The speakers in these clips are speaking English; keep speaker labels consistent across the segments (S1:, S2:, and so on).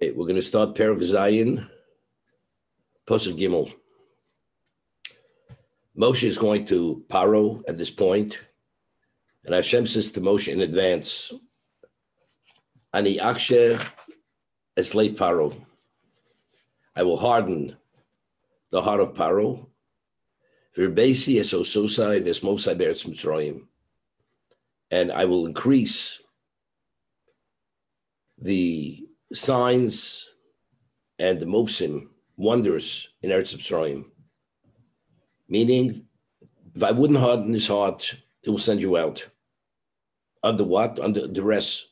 S1: Okay, we're going to start Perek Zayin, Pasuk Gimel. Moshe is going to Pharaoh at this point, and Hashem says to Moshe in advance, Ani aksher eslave Pharaoh. I will harden the heart of Pharaoh. V'rbesi es ososai v'esmosai be'eretz Mitzrayim. And I will increase the signs and the mofsim, wonders in Eretz Mitzrayim. Meaning, if I wouldn't harden his heart, it will send you out. Under what? Under duress.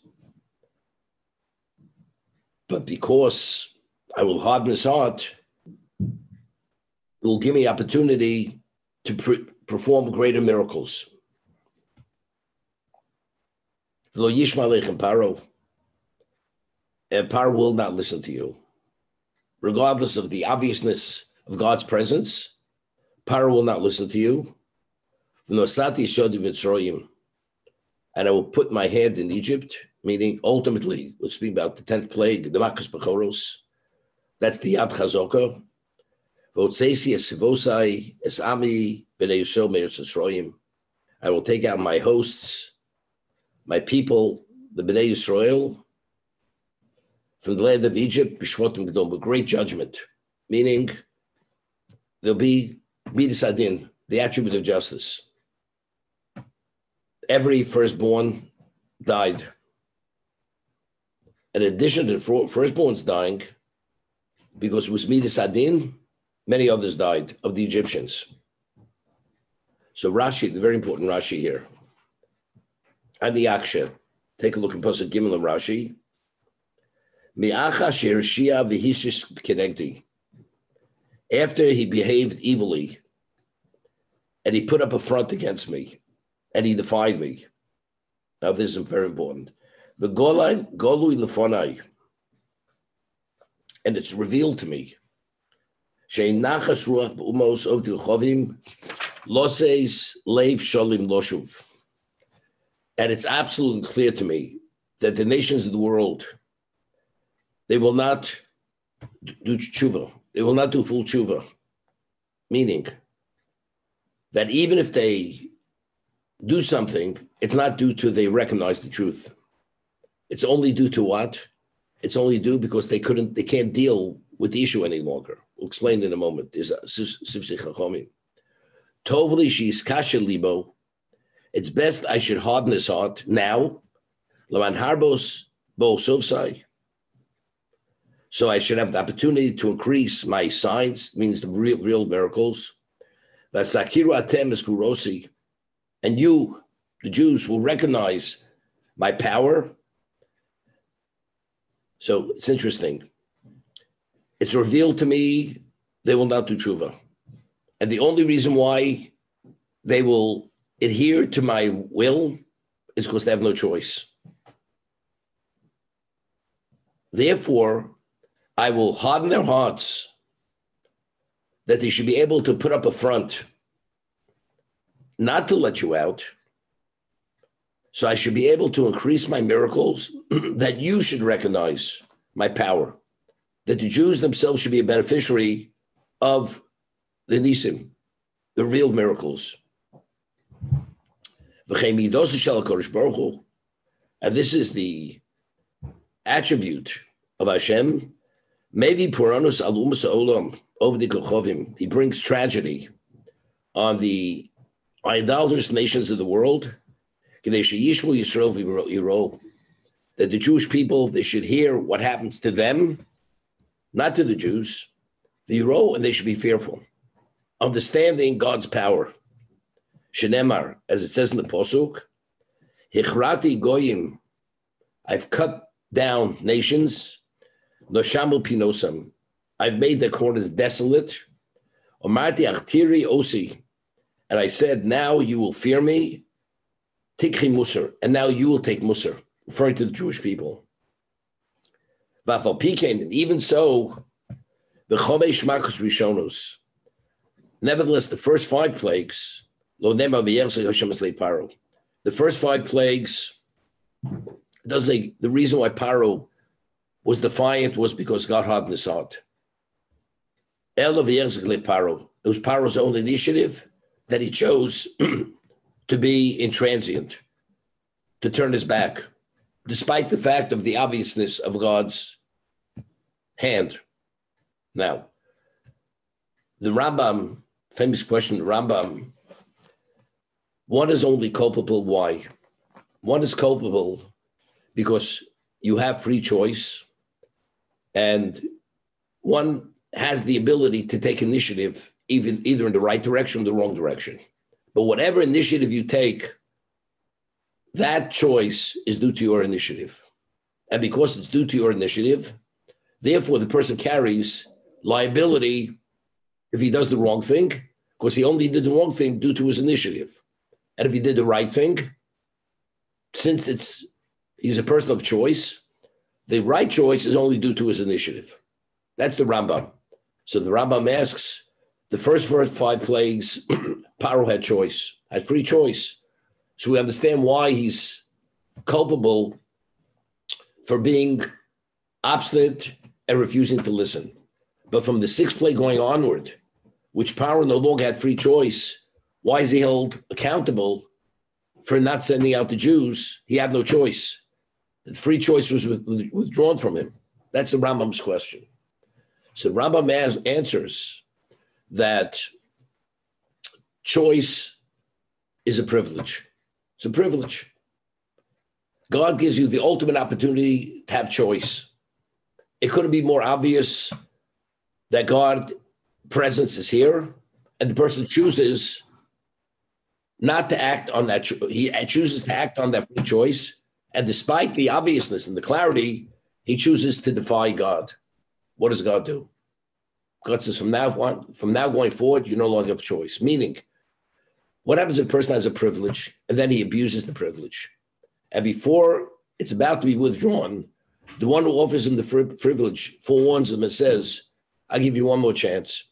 S1: But because I will harden his heart, it will give me opportunity to perform greater miracles. Lo yishma aleichem Pharaoh, and Pharaoh will not listen to you. Regardless of the obviousness of God's presence, Pharaoh will not listen to you. And I will put my hand in Egypt, meaning ultimately, we're speaking about the 10th plague, the Makas Bechoros. That's the Yad Chazaka. I will take out my hosts, my people, the Bnei Yisrael, from the land of Egypt, with great judgment, meaning there'll be Midas Adin, the attribute of justice. Every firstborn died. In addition to the firstborns dying, because it was Midas Adin, many others died of the Egyptians. So Rashi, the very important Rashi here, and the Aksha, take a look at Pasuk Gimel and Rashi. After he behaved evilly, and he put up a front against me, and he defied me. Now this is very important. The Golui Lefonai, and it's revealed to me. And it's absolutely clear to me that the nations of the world, they will not do tshuva. They will not do full tshuva. Meaning that even if they do something, it's not due to they recognize the truth. It's only due to what? It's only due because they can't deal with the issue any longer. We'll explain in a moment. There's Sifsei Chachomim. Tovli she's kasha libo. It's best I should harden his heart now. Laman harbos bo sovsai. So I should have the opportunity to increase my signs, means the real miracles. Vasakiru atem es gurosi. And you, the Jews, will recognize my power. So it's interesting. It's revealed to me they will not do tshuva. And the only reason why they will adhere to my will is because they have no choice. Therefore, I will harden their hearts that they should be able to put up a front, not to let you out. So I should be able to increase my miracles, that you should recognize my power, that the Jews themselves should be a beneficiary of the Nisim, the real miracles. And this is the attribute of Hashem. Maybe Puranus alumas olam over the Kochovim. He brings tragedy on the idolatrous nations of the world. That the Jewish people, they should hear what happens to them, not to the Jews. The Yiro, and they should be fearful. Understanding God's power. Shenemar, as it says in the Posuk, Hichrati goyim, I've cut down nations, Noshamu pinosam, I've made their corners desolate, Omarti achtiri osi, and I said, now you will fear me, Tikri musar, and now you will take musar, referring to the Jewish people. Vafal pikein, and even so, the chomesh makus rishonos, nevertheless, the first 5 plagues, Lo nema v'yemsei Hashem eslei Pharaoh. The first 5 plagues, it doesn't say the reason why Pharaoh was defiant was because God hardened his heart. Pharaoh. It was Pharaoh's own initiative that he chose to be intransigent, to turn his back, despite the fact of the obviousness of God's hand. Now, the Rambam, famous question, the Rambam, one is only culpable. Why? One is culpable because you have free choice, and one has the ability to take initiative either in the right direction or the wrong direction. But whatever initiative you take, that choice is due to your initiative. And because it's due to your initiative, therefore the person carries liability if he does the wrong thing, because he only did the wrong thing due to his initiative. And if he did the right thing, since he's a person of choice, the right choice is only due to his initiative. That's the Rambam. So the Rambam asks, the first 5 plagues, Pharaoh had choice, had free choice. So we understand why he's culpable for being obstinate and refusing to listen. But from the 6th plague going onward, which Pharaoh no longer had free choice, why is he held accountable for not sending out the Jews? He had no choice. The free choice was withdrawn from him. That's the Rambam's question. So Rambam answers that choice is a privilege. It's a privilege. God gives you the ultimate opportunity to have choice. It couldn't be more obvious that God's presence is here, and the person chooses not to act on that. He chooses to act on that free choice, and despite the obviousness and the clarity, he chooses to defy God. What does God do? God says, from now going forward, you no longer have choice. Meaning, what happens if a person has a privilege and then he abuses the privilege? And before it's about to be withdrawn, the one who offers him the privilege forewarns him and says, I'll give you one more chance.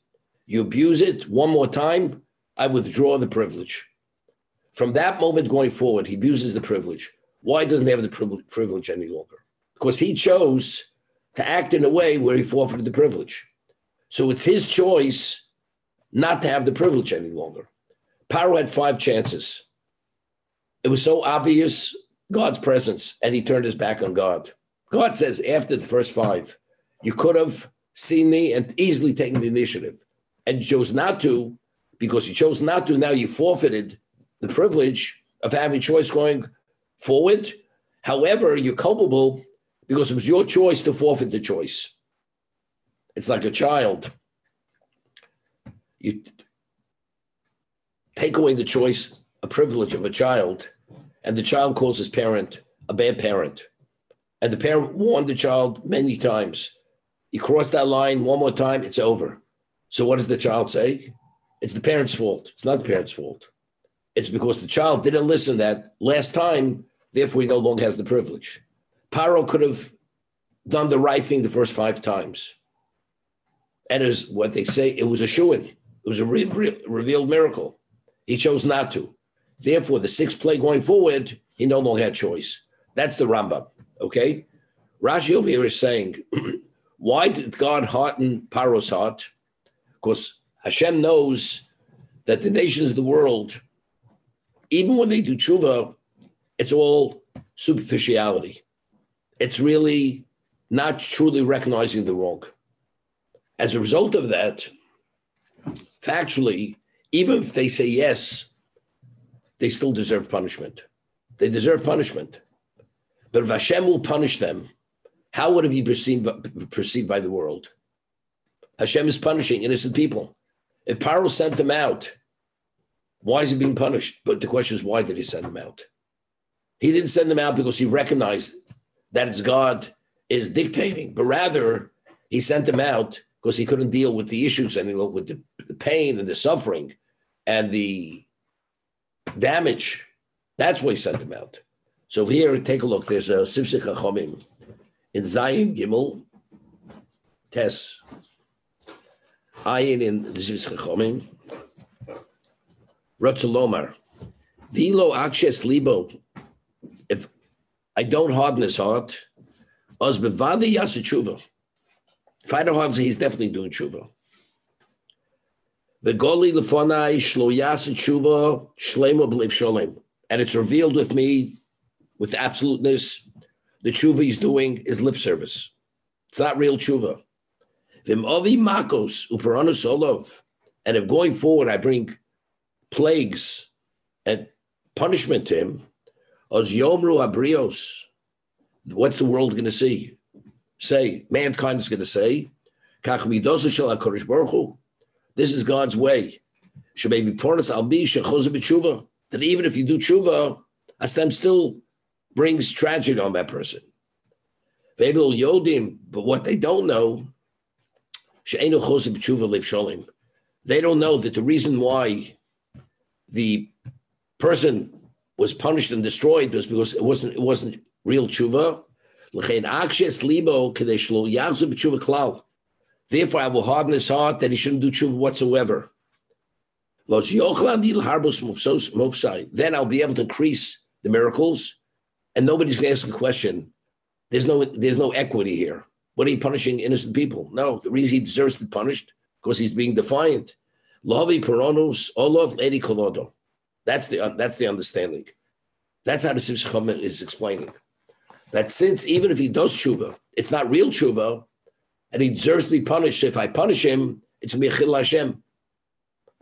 S1: You abuse it one more time, I withdraw the privilege. From that moment going forward, he abuses the privilege. Why doesn't he have the privilege any longer? Because he chose to act in a way where he forfeited the privilege. So it's his choice not to have the privilege any longer. Pharaoh had 5 chances. It was so obvious God's presence, and he turned his back on God. God says after the first 5, you could have seen me and easily taken the initiative. And you chose not to. Because you chose not to, now you forfeited the privilege of having choice going forward. However, you're culpable because it was your choice to forfeit the choice. It's like a child. You take away the choice, a privilege of a child, and the child calls his parent a bad parent. And the parent warned the child many times. You cross that line one more time, it's over. So what does the child say? It's the parent's fault. It's not the parent's fault. It's because the child didn't listen that last time, therefore he no longer has the privilege. Pharaoh could have done the right thing the first 5 times. And as what they say, it was a shoo-in. It was a revealed miracle. He chose not to. Therefore, the 6th plague going forward, he no longer had choice. That's the Rambam, okay? Rashi over here is saying, why did God harden Pharaoh's heart? Because Hashem knows that the nations of the world, even when they do tshuva, it's all superficiality. It's really not truly recognizing the wrong. As a result of that, factually, even if they say yes, they still deserve punishment. They deserve punishment. But if Hashem will punish them, how would it be perceived by the world? Hashem is punishing innocent people. If Pharaoh sent them out, why is he being punished? But the question is, why did he send them out? He didn't send them out because he recognized that it's God is dictating, but rather he sent them out because he couldn't deal with the issues any longer, with the pain and the suffering and the damage. That's why he sent them out. So here, take a look. There's a Sifsei Chachomim in Zayin Gimel Tes. Ayin in the Sifsei Chachomim. Ratzalomar. Vilo Akshes Libo. If I don't harden his heart, Oz bevadi yasa tshuva. If I don't have, he's definitely doing tshuva. The goli lefonai shlo yasa tshuva shlema b'lev sholem. And it's revealed with me with absoluteness. The tshuva he's doing is lip service. It's not real tshuva. Vim ovi makos uperanus olov. And if going forward I bring plagues and punishment to him, os yomru abrios. What's the world going to see? Say, mankind is going to say, kach midosu shel HaKadosh Baruch Hu. This is God's way. Shemevi pornas albi shechoze b'tshuva. That even if you do tshuva, Hashem still brings tragedy on that person. Ve'elu yodim, but what they don't know, she'enu chose b'tshuva lev sholim. They don't know that the reason why the person was punished and destroyed was because it wasn't real tshuva. Therefore, I will harden his heart that he shouldn't do tshuva whatsoever. Then I'll be able to increase the miracles, and nobody's going to ask a question. There's no equity here. What are you punishing innocent people? No, the reason he deserves to be punished because he's being defiant. That's the understanding. That's how the Sivs Chachamim is explaining. That since even if he does tshuva, it's not real tshuva, and he deserves to be punished. If I punish him, it's going to be a chil Hashem.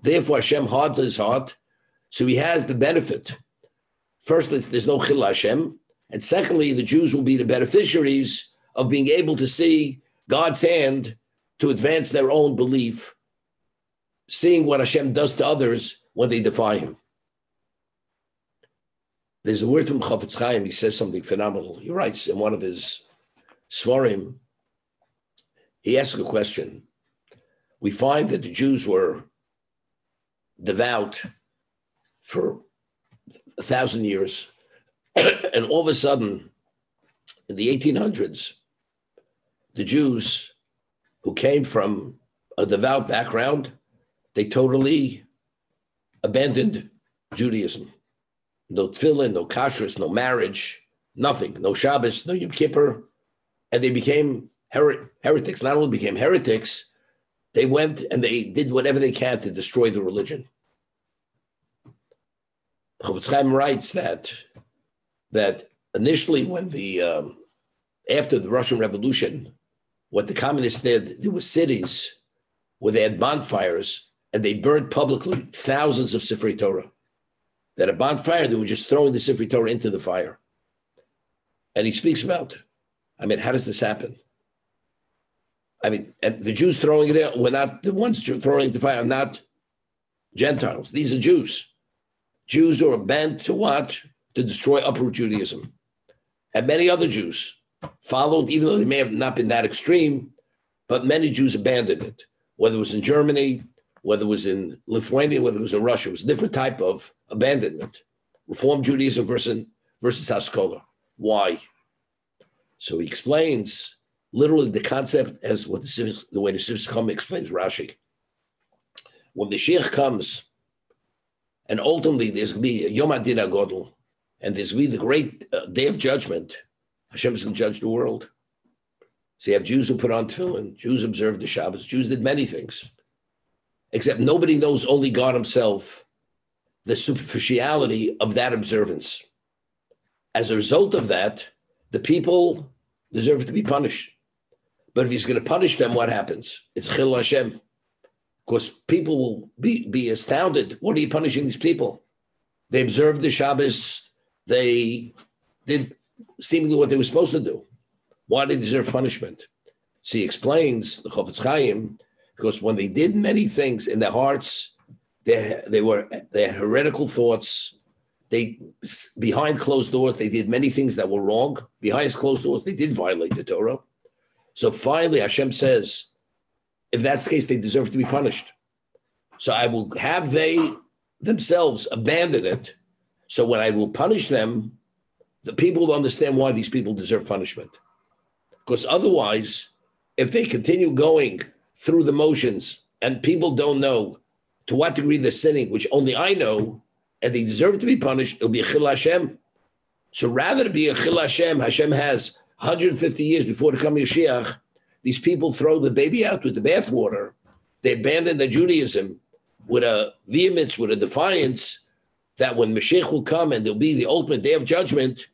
S1: Therefore, Hashem hardens his heart, so he has the benefit. Firstly, there's no chil Hashem, and secondly, the Jews will be the beneficiaries of being able to see God's hand to advance their own belief, seeing what Hashem does to others when they defy him. There's a word from Chafetz Chaim. He says something phenomenal. He writes in one of his Svarim, he asks a question. We find that the Jews were devout for 1,000 years, and all of a sudden, in the 1800s, the Jews who came from a devout background, they totally abandoned Judaism. No tefillin, no kashrus, no marriage, nothing, no Shabbos, no Yom Kippur, and they became heretics. Not only became heretics, they went and they did whatever they can to destroy the religion. Chafetz Chaim writes that initially when after the Russian Revolution, what the communists did, there were cities where they had bonfires and they burned publicly thousands of Sifrei Torah. That a bonfire, they were just throwing the Sifrei Torah into the fire. And he speaks about, how does this happen? And the Jews throwing it out were not the ones throwing it into the fire, are not Gentiles. These are Jews. Jews who are bent to what? To destroy uproot Judaism. And many other Jews followed, even though they may have not been that extreme, but many Jews abandoned it, whether it was in Germany, whether it was in Lithuania, whether it was in Russia. It was a different type of abandonment. Reform Judaism versus Haskalah. Why? So he explains literally the concept as what the way the Sivs Chachamim explains Rashi. When the Mashiach comes, and ultimately there's going to be a Yom Adin HaGodol, and there's going to be the great day of judgment, Hashem is going to judge the world. So you have Jews who put on tefillin, Jews observed the Shabbos, Jews did many things. Except nobody knows, only God himself, the superficiality of that observance. As a result of that, the people deserve to be punished. But if he's going to punish them, what happens? It's chil Hashem. Because people will be astounded. What are you punishing these people? They observed the Shabbos. They did seemingly what they were supposed to do. Why do they deserve punishment? So he explains, the Chafetz Chaim, because when they did many things in their hearts, they had heretical thoughts. They, behind closed doors, they did many things that were wrong. Behind closed doors, they did violate the Torah. So finally, Hashem says, if that's the case, they deserve to be punished. So I will have they themselves abandon it. So when I will punish them, the people will understand why these people deserve punishment. Because otherwise, if they continue going through the motions and people don't know to what degree they're sinning, which only I know, and they deserve to be punished, it'll be a chil Hashem. So rather to be a chil Hashem, Hashem has 150 years before the coming of Mashiach, these people throw the baby out with the bathwater. They abandon their Judaism with a vehemence, with a defiance, that when Mashiach will come and there'll be the ultimate day of judgment,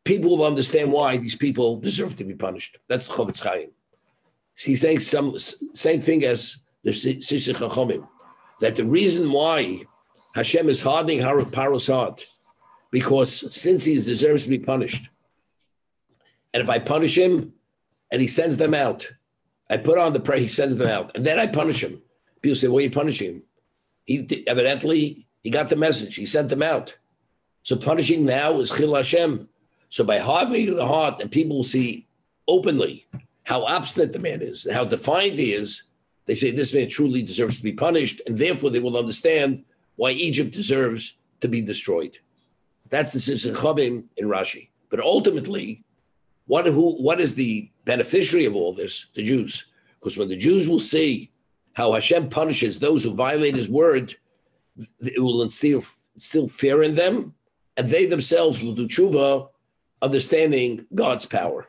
S1: people will understand why these people deserve to be punished. That's the Chofetz Chaim. He's saying same thing as the Sisei Chachamim, that the reason why Hashem is hardening Pharaoh's heart, because since he deserves to be punished, and if I punish him and he sends them out, I put on the prayer, he sends them out, and then I punish him. People say, why are you punishing him? Evidently, he got the message. He sent them out. So punishing now is Chil Hashem. So by hardening the heart, and people will see openly how obstinate the man is and how defiant he is, they say this man truly deserves to be punished, and therefore they will understand why Egypt deserves to be destroyed. That's the Sisei Chachamim in Rashi. But ultimately, what is the beneficiary of all this? The Jews. Because when the Jews will see how Hashem punishes those who violate his word, it will instill fear in them, and they themselves will do tshuva, understanding God's power.